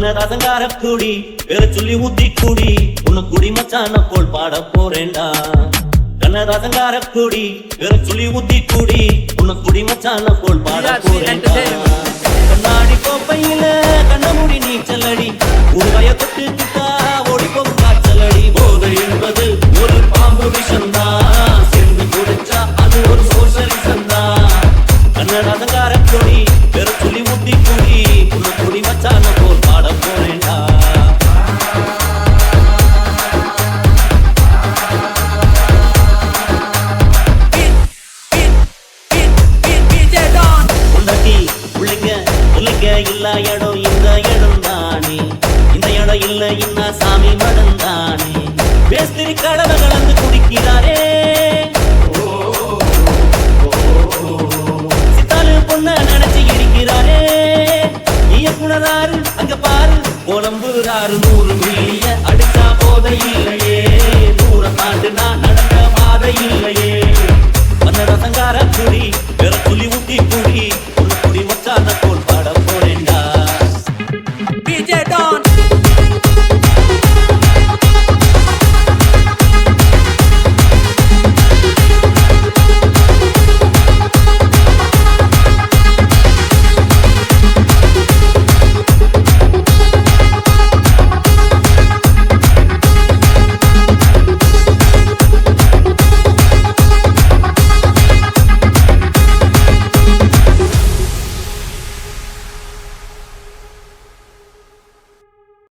கண்ணதாசங்கார கூடி பேர சொல்லி ஊத்தி கூடி உன்னை குடி மச்சான போல் பாட போறேன்டா. கண்ணதாசங்கார கூடி பேர சொல்லி ஊத்தி கூடி உன்னை குடி மச்சான போல் பாட போறேன்டா. கண்ணாடி கோப்பையில கண்ணமுடி நீச்சலடி உருவாய தொட்டு கிட்டா ஓடி போகும் காய்ச்சலடி. போதை என்பது ஒரு பாம்பு விஷம்தான், சேர்ந்து குடிச்சா அது ஒரு சோஷலிசம் தான். கண்ணதாசங்கார கூடி பேர சொல்லி ஊத்தி கூடி உன்னை குடி மச்சான போல் பாட போறேன்டா. இல்ல இடம் இந்த இடம் தானே, இந்த இடம் இல்ல இன்ன சாமி மடம் தானே. பேஸ்திரி கடலை கலந்து குடிக்கிறாரே, சித்தாலு பொண்ண நினைச்சு இருக்கிறாரே. இயக்குனராரு அங்க பாரு புலம்புறாரு 100 மில்லிய அடிச்சா போதை இல்லை.